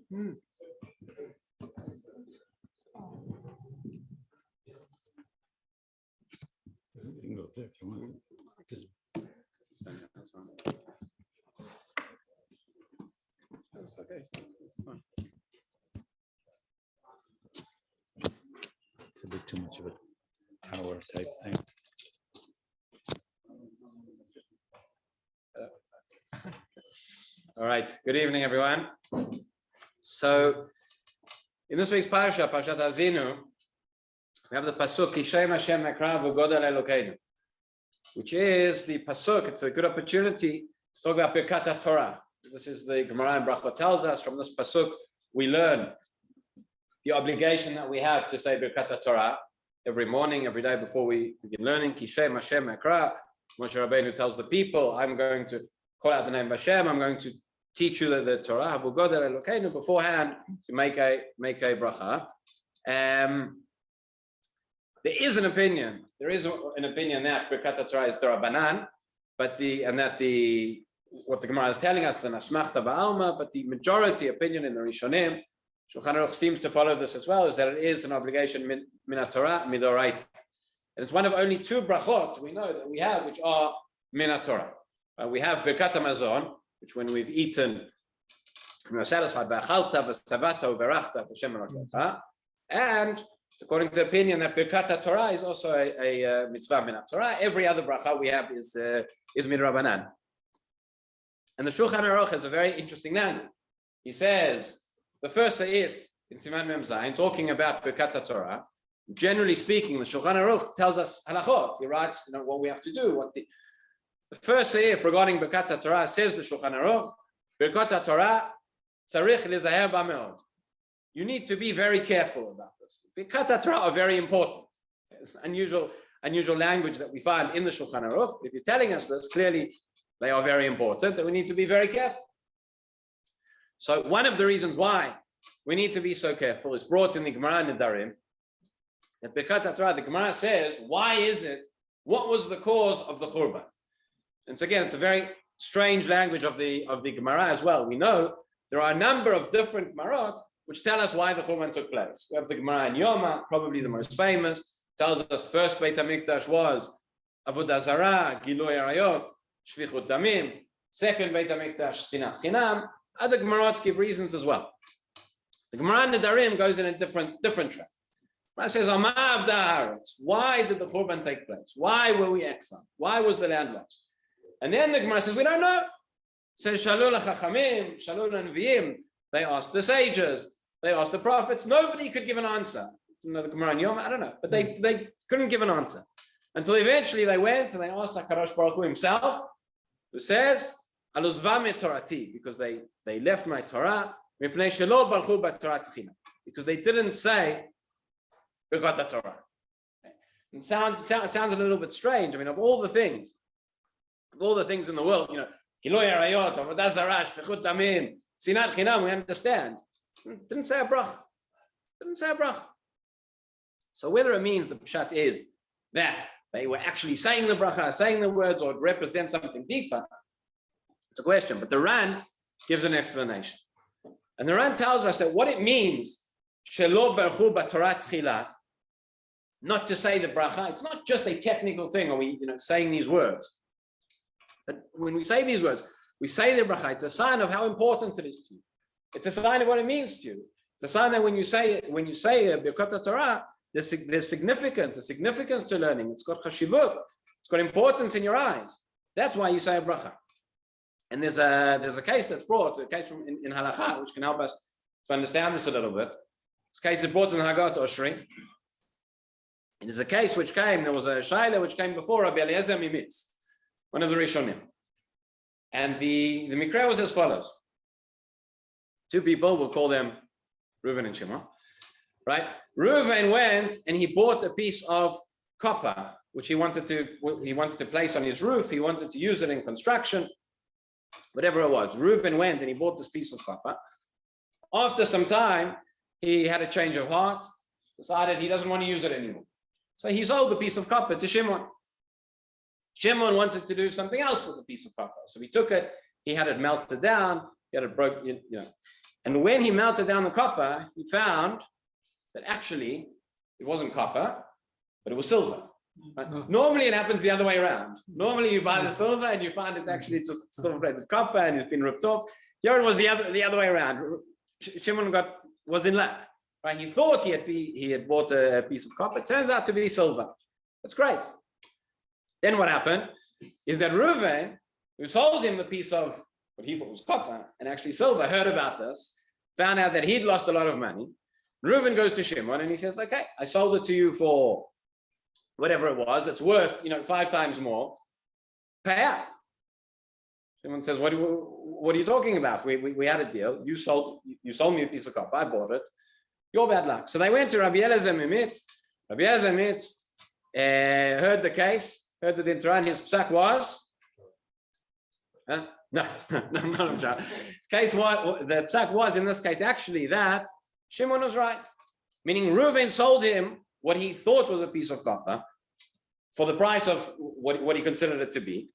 You can go there if you want. That's okay. It's fine. It's a bit too much of a tower type thing. All right. Good evening, everyone. So, in this week's Parshat Azinu, we have the pasuk Kishem Hashem Mekrav V'Godel Elokeinu, which is the pasuk. It's a good opportunity to talk about Birkat Torah. This is the Gemara in Brachot tells us. From this pasuk, we learn the obligation that we have to say Birkat Torah every morning, every day before we begin learning. Kishem Hashem Mekrav. Moshe Rabbeinu tells the people, I'm going to call out the name of Hashem. I'm going to teach you the Torah. V'Godel Elokeinu. Beforehand, to make a bracha. There is an opinion that Birkat Torah is D'Rabbanan, what the Gemara is telling us is an Asmachta Ba'alma, but the majority opinion in the Rishonim, Shulchan Aruch seems to follow this as well, is that it is an obligation min Torah midoraita, and it's one of only two brachot we know that we have which are min Torah. We have Birkat Hamazon, which when we've eaten, we are satisfied by Achalta v'Savata u'Berachta Hashem Elokecha, and according to the opinion that Birkat Torah is also a mitzvah min Torah. Every other bracha we have is midrabanan. And the Shulchan Aruch has a very interesting language. He says the first seif in Siman Mem Zayin, talking about Birkat Torah. Generally speaking, the Shulchan Aruch tells us halachot. He writes, what we have to do. The first seif regarding Birkat Torah says the Shulchan Aruch, Birkat Torah tzarich lizaher ba meod. You need to be very careful about this. Birkat Torah are very important. It's unusual language that we find in the Shulchan Aruch. If you're telling us this, clearly they are very important, and we need to be very careful. So one of the reasons why we need to be so careful is brought in the Gemara Nedarim. That Birkat Torah, the Gemara says, why is it? What was the cause of the Churban? And so again, it's a very strange language of the Gemara as well. We know there are a number of different Gemarot which tell us why the Churban took place. We have the Gemara in Yoma, probably the most famous, tells us first Beit HaMikdash was Avodah Zarah, Gilui Arayot, Shvichut Damim. Second Beit HaMikdash, Sinat Chinam. Other Gemarots give reasons as well. The Gemara Nedarim goes in a different track. It says, why did the Churban take place? Why were we exiled? Why was the land lost? And then the Gemara says, we don't know. It says, Shalul HaChachamim, Shalul HaNeviim. They asked the sages. They asked the prophets. Nobody could give an answer. The Gemara in Yom, I don't know. But they couldn't give an answer. Until eventually they went and they asked HaKadosh Baruch Hu himself, who says, Aluzvam et Torati, because they left my Torah, Mipnei shelo balchu b'Torah tchina, because they didn't say Birkat Torah. It sounds a little bit strange. I mean, of all the things in the world, Gilui Arayot, Avodah Zarah, Shvichut Damim, Sinat Chinam, we understand. Didn't say a bracha. So whether it means the pshat is that they were actually saying the bracha, saying the words, or it represents something deeper, it's a question. But the Ran gives an explanation. And the Ran tells us that what it means, shelo berchu b'Torah tchila, not to say the bracha, it's not just a technical thing, or we saying these words. But when we say these words, we say the bracha, it's a sign of how important it is to you. It's a sign of what it means to you. It's a sign that when you say Birkat Torah, there's significance, a significance to learning. It's got chashivut. It's got importance in your eyes. That's why you say a bracha. And there's a case that's brought, a case from in Halakha, which can help us to understand this a little bit. This case is brought in Hagat Oshri. It is a case there was a Shaila which came before Rabbi Eliezer Mimitz, one of the Rishonim. And the Mikra was as follows. Two people, we'll call them Reuven and Shimon, right? Reuven went and he bought a piece of copper, which he wanted to place on his roof. He wanted to use it in construction, whatever it was. Reuven went and he bought this piece of copper. After some time, he had a change of heart, decided he doesn't want to use it anymore. So he sold the piece of copper to Shimon. Shimon wanted to do something else with the piece of copper. So he took it, he had it melted down, he had it broken, And when he melted down the copper, he found that actually it wasn't copper, but it was silver. Right? Normally it happens the other way around. Normally you buy the silver and you find it's actually just silver-plated copper and it's been ripped off. Here it was the other way around. Shimon was in luck. Right? He thought he had bought a piece of copper. It turns out to be silver. That's great. Then what happened is that Reuven, who sold him the piece of what he thought was copper and actually silver, heard about this, found out that he'd lost a lot of money. Reuven goes to Shimon and he says, okay, I sold it to you for whatever it was. It's worth, 5 times more. Pay out. Shimon says, what are you talking about? We had a deal. You sold me a piece of copper. I bought it. Your bad luck. So they went to Rabbi Eliezer Mimitz. Rabbi Eliezer Mimitz heard the case, heard that in Torah his psak was. No. The case was, the psak was in this case actually that Shimon was right, meaning Reuven sold him what he thought was a piece of copper for the price of what he considered it to be.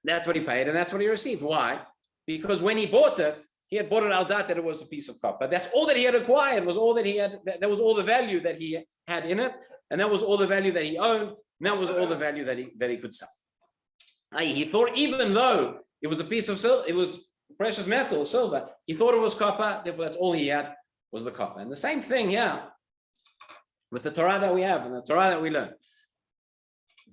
That's what he paid, and that's what he received. Why? Because when he bought it, he had bought it al dat that it was a piece of copper. That's all that he had acquired, was all that he had. That was all the value that he had in it, and that was all the value that he owned, and that was all the value that he could sell. He thought, even though it was a piece of silver, it was precious metal, silver, he thought it was copper, therefore that's all he had was the copper. And the same thing here with the Torah that we have and the Torah that we learn.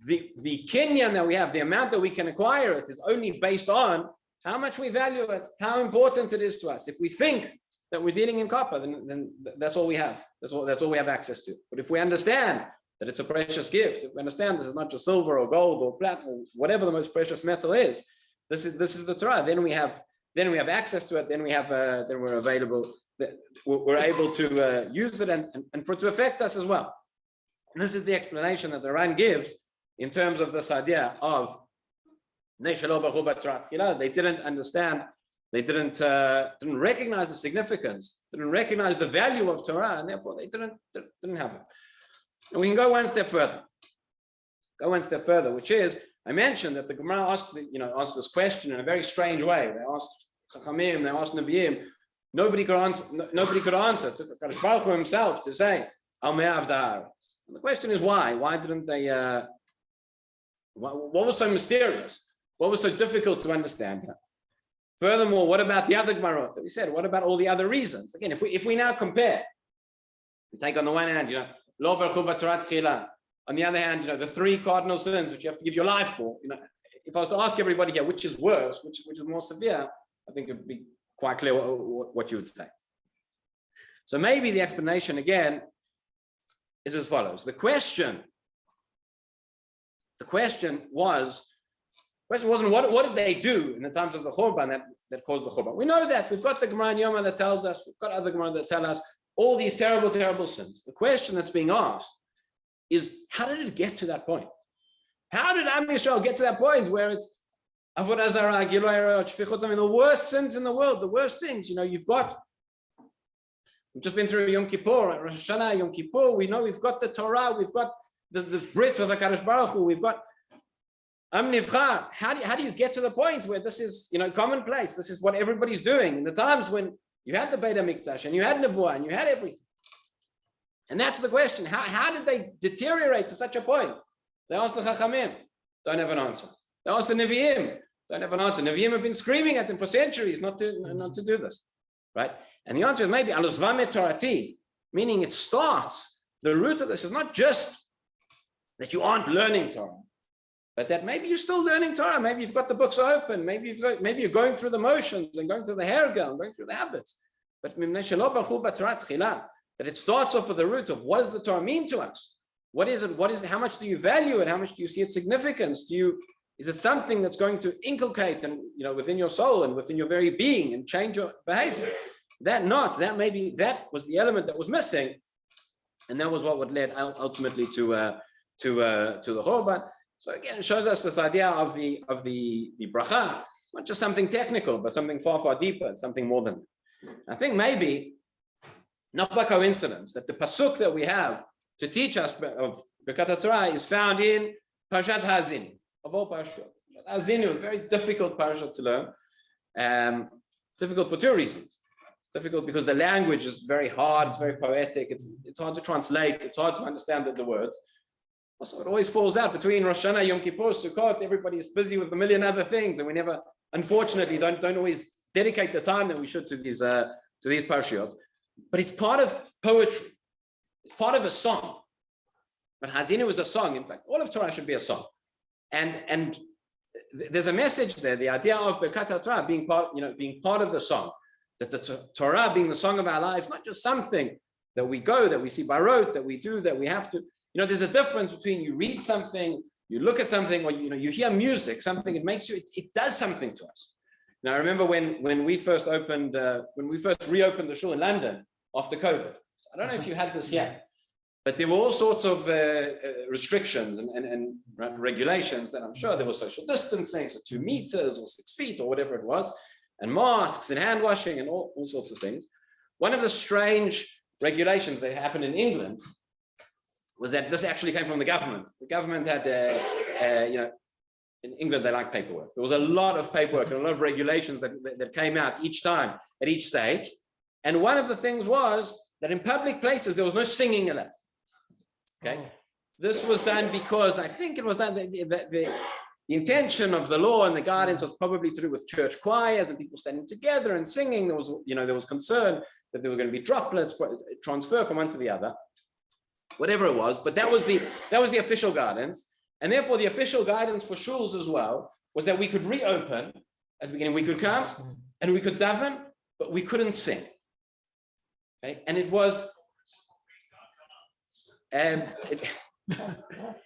The kinyan that we have, the amount that we can acquire it, is only based on how much we value it, how important it is to us. If we think that we're dealing in copper, then that's all we have. That's all we have access to. But if we understand that it's a precious gift, if we understand this is not just silver or gold or platinum, whatever the most precious metal is, this is the Torah. Then we have access to it. Then we're available. We're able to use it and for it to affect us as well. And this is the explanation that the Ran gives in terms of this idea of they didn't understand, they didn't recognize the significance, didn't recognize the value of Torah, and therefore they didn't have it. And we can go one step further. Which is, I mentioned that the Gemara asked this question in a very strange way. They asked Chachamim, they asked Nevi'im. Nobody could answer. To Kadosh Baruch Hu himself to say, Al me'av da'aretz. And the question is why? Why didn't they? What was so mysterious? What was so difficult to understand here? Furthermore, what about the other Gemarot that we said? What about all the other reasons? Again, if we now compare, we take on the one hand, lo berchu b'Torah tchila. On the other hand, the 3 cardinal sins which you have to give your life for. If I was to ask everybody here, which is worse, which is more severe, I think it would be quite clear what you would say. So maybe the explanation again is as follows. The question wasn't what did they do in the times of the Churban that caused the Churban. We know that. We've got the Gemara in Yoma that tells us, we've got other Gemara that tell us all these terrible, terrible sins. The question that's being asked is, how did it get to that point? How did Am Yisrael get to that point where it's Avodah Zarah, Gilui Arayot, Shfichut Damim, the worst sins in the world, the worst things? We've just been through Yom Kippur, Rosh Hashanah, Yom Kippur. We know we've got the Torah, we've got this Brit with the Kadosh Baruch Hu, we've got Am Nivcha. How do you get to the point where this is commonplace? This is what everybody's doing in the times when you had the Beit HaMikdash and you had Nevuah and you had everything. And that's the question. How did they deteriorate to such a point? They asked the Chachamim, don't have an answer. They asked the Nevi'im, don't have an answer. Nevi'im have been screaming at them for centuries not to do this, right? And the answer is maybe aluzvamet torati, meaning it starts. The root of this is not just that you aren't learning Torah, but that maybe you're still learning Torah. Maybe you've got the books open. Maybe you're going through the motions and going through the herga and going through the habits. But that it starts off with the root of what does the Torah mean to us? What is it? How much do you value it? How much do you see its significance? Is it something that's going to inculcate and within your soul and within your very being and change your behavior? That was the element that was missing, and that was what led ultimately to the Churban. So again, it shows us this idea of the bracha, not just something technical, but something far, far deeper, something more than that. I think maybe not by coincidence that the pasuk that we have to teach us of Birkat Torah is found in Parashat Ha'azinu, of all parashot. Ha'azinu, very difficult parashat to learn. Difficult for 2 reasons. difficult because the language is very hard, it's very poetic, it's hard to translate, it's hard to understand the words. Also, it always falls out between Rosh Hashanah, Yom Kippur, Sukkot. Everybody's busy with a million other things, and we never, unfortunately, don't always dedicate the time that we should to these parashiyot. But it's part of poetry. It's part of a song. But Hazinu is a song. In fact, all of Torah should be a song. And there's a message there. The idea of Birkat Torah being part of the song, that the Torah being the song of our lives, not just something that we that we see by rote, that we do, that we have to. There's a difference between you read something, you look at something, or you hear music, something, it does something to us. Now I remember when we first reopened the shul in London after COVID. So I don't know if you had this yet, but there were all sorts of restrictions and regulations that I'm sure there was social distancing, so 2 meters or 6 feet or whatever it was, and masks and hand washing and all sorts of things. One of the strange regulations that happened in England was that this actually came from the government. The government had, in England, they like paperwork. There was a lot of paperwork and a lot of regulations that came out each time at each stage. And one of the things was that in public places, there was no singing allowed. Okay. This was done because I think it was done, the intention of the law and the guidance was probably to do with church choirs and people standing together and singing. There was concern that there were going to be droplets transfer from one to the other. Whatever it was, but that was the official guidance, and therefore the official guidance for shuls as well was that we could reopen at the beginning. We could come and we could daven, but we couldn't sing. Okay, and it was,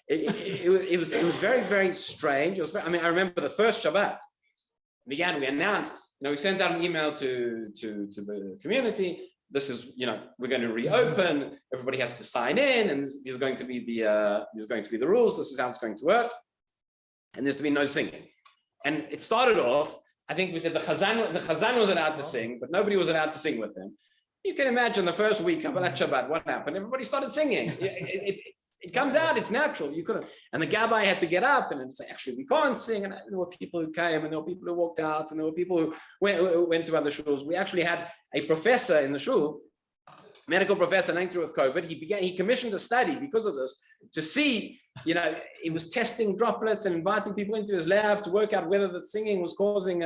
it was very, very strange. I remember the first Shabbat we announced. We sent out an email to the community. This is, we're going to reopen. Everybody has to sign in, and these are going to be the rules. This is how it's going to work, and there's to be no singing. And it started off. I think we said the Chazan was allowed to sing, but nobody was allowed to sing with him. You can imagine the first week Kabbalat Shabbat, what happened? Everybody started singing. It comes out. It's natural. You couldn't. And the Gabbai had to get up and say, actually, we can't sing. And there were people who came, and there were people who walked out, and there were people who went to other shuls. We actually had a professor in the shul, medical professor, going through with COVID. He commissioned a study because of this to see, he was testing droplets and inviting people into his lab to work out whether the singing was causing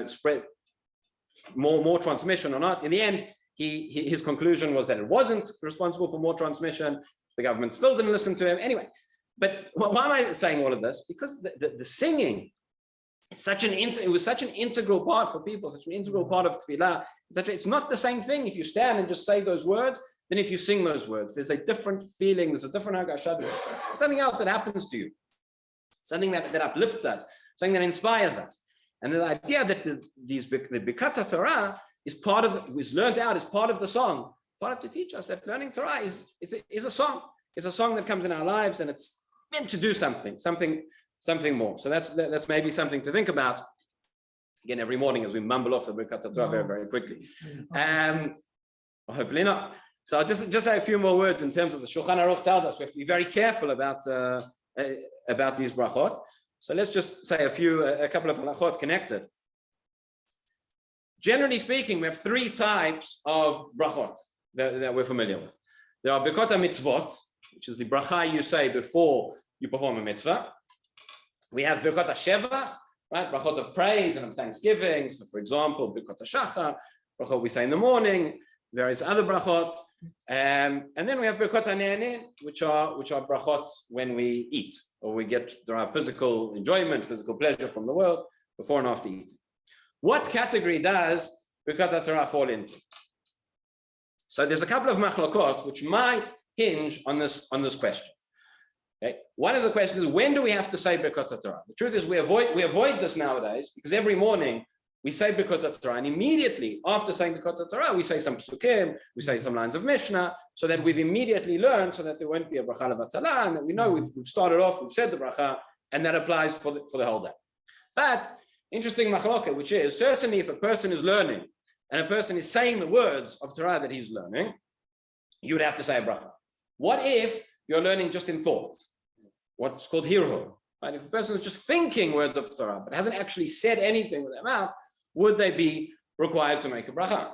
spread more transmission or not. In the end, his conclusion was that it wasn't responsible for more transmission. The government still didn't listen to him. Anyway, but why am I saying all of this? Because the singing is it was such an integral part for people, such an integral part of tefillah. It's not the same thing if you stand and just say those words than if you sing those words. There's a different feeling. There's a different hagashah. There's something else that happens to you. Something that uplifts us. Something that inspires us. And the idea that the Birkat Torah is learned out as part of the song, part of to teach us that learning Torah is a song. It's a song that comes in our lives, and it's meant to do something more. So that's maybe something to think about. Again, every morning as we mumble off the Birkat Torah very, very quickly. Hopefully not. So I'll just say a few more words in terms of the Shulchan Aruch tells us we have to be very careful about these brachot. So let's just say a couple of halachot connected. Generally speaking, we have 3 types of brachot that we're familiar with. There are Birkat mitzvot, which is the bracha you say before you perform a mitzvah. We have Birkat Sheva, right? Brachot of praise and of thanksgiving. So, for example, Birkat Shachar, brachot we say in the morning, various other brachot. And then we have Birkat Ne'anin, which are brachot when we eat, or we get our physical enjoyment, physical pleasure from the world before and after eating. What category does Birkat Torah fall into? So there's a couple of machlokot which might hinge on this question. Okay. One of the questions is, when do we have to say Birkat Torah? The truth is we avoid this nowadays because every morning we say Birkat Torah, and immediately after saying Birkat Torah, we say some psukim, we say some lines of Mishnah, so that we've immediately learned, so that there won't be a bracha levatala, and that we know we've started off, we've said the bracha, and that applies for the whole day. But interesting machloket, which is certainly if a person is learning and a person is saying the words of Torah that he's learning, you would have to say a bracha. What if you're learning just in thought? What's called hirhur. Right? If a person is just thinking words of Torah but hasn't actually said anything with their mouth, would they be required to make a bracha.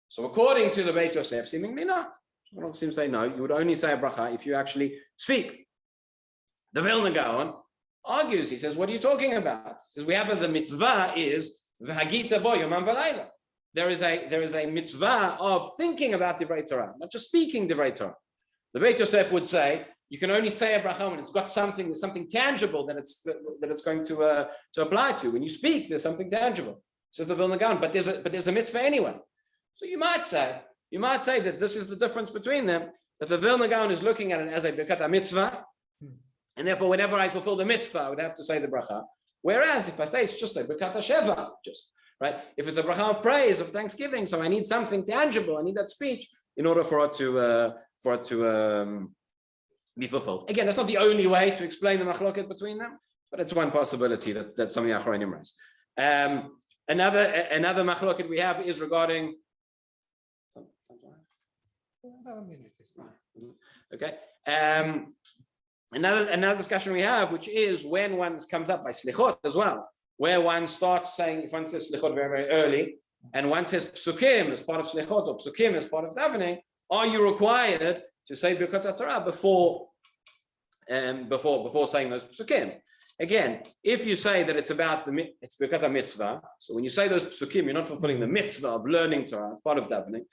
So according to the Beit Yosef, seemingly not. Shulchan seems to say no, you would only say a bracha if you actually speak. The Vilna Gaon argues, he says, what are you talking about? He says, we have the mitzvah is v'hagita bo yomam v'layla. There is a mitzvah of thinking about Divrei Torah, not just speaking Divrei Torah. The Beit Yosef would say, you can only say a bracha when it's got something, there's something tangible that it's going to apply to. When you speak, there's something tangible. Says the Vilna Gaon, but there's a mitzvah anyway. So you might say that this is the difference between them, that the Vilna Gaon is looking at it as a birkat mitzvah, and therefore whenever I fulfill the mitzvah, I would have to say the bracha. Whereas if I say it's just a birkat sheva, just right, if it's a bracha of praise, of thanksgiving, so I need something tangible, I need that speech in order for it to be fulfilled. Again, that's not the only way to explain the machloket between them, but it's one possibility that some of the Achronim raise. Another machloket we have is regarding. Another minute is fine. Okay. Another discussion we have, which is when one comes up by slichot as well, where one starts saying, if one says slichot very, very early, and one says psukim as part of slichot or psukim as part of davening, are you required to say birkat Torah before saying those psukim? Again, if you say that it's birkat mitzvah, so when you say those psukim, you're not fulfilling the mitzvah of learning Torah, part of davening,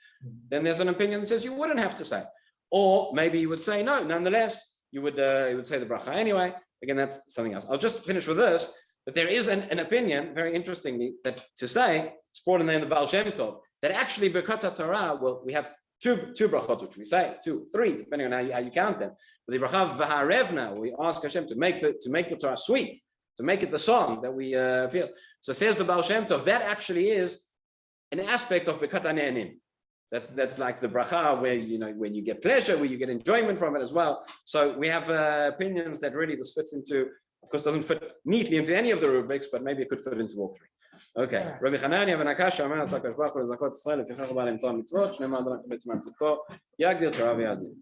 then there's an opinion that says you wouldn't have to say. Or maybe you would say no, nonetheless, you would say the bracha anyway. Again, that's something else. I'll just finish with this, that there is an opinion, very interestingly, that to say, it's brought in the name of the Baal Shem Tov, that actually birkat Torah, well, we have two brachot, which we say, 2, 3, depending on how you count them. But the bracha v'harevna, we ask Hashem to make the Torah sweet, to make it the song that we feel. So says the Baal Shem Tov, that actually is an aspect of birkat hane'enim. That's like the bracha where, when you get pleasure, where you get enjoyment from it as well. So we have opinions that really this fits into, of course, doesn't fit neatly into any of the rubrics, but maybe it could fit into all 3. Okay. Rabbi Hanania ben Akasha, Amen, Tzakash Bachor, Zakot Israel, Fichach Baal Imtam Mitzvot, Shnei Ma'adan Kibetz Matziko, Yagdir Torah V'Yadin.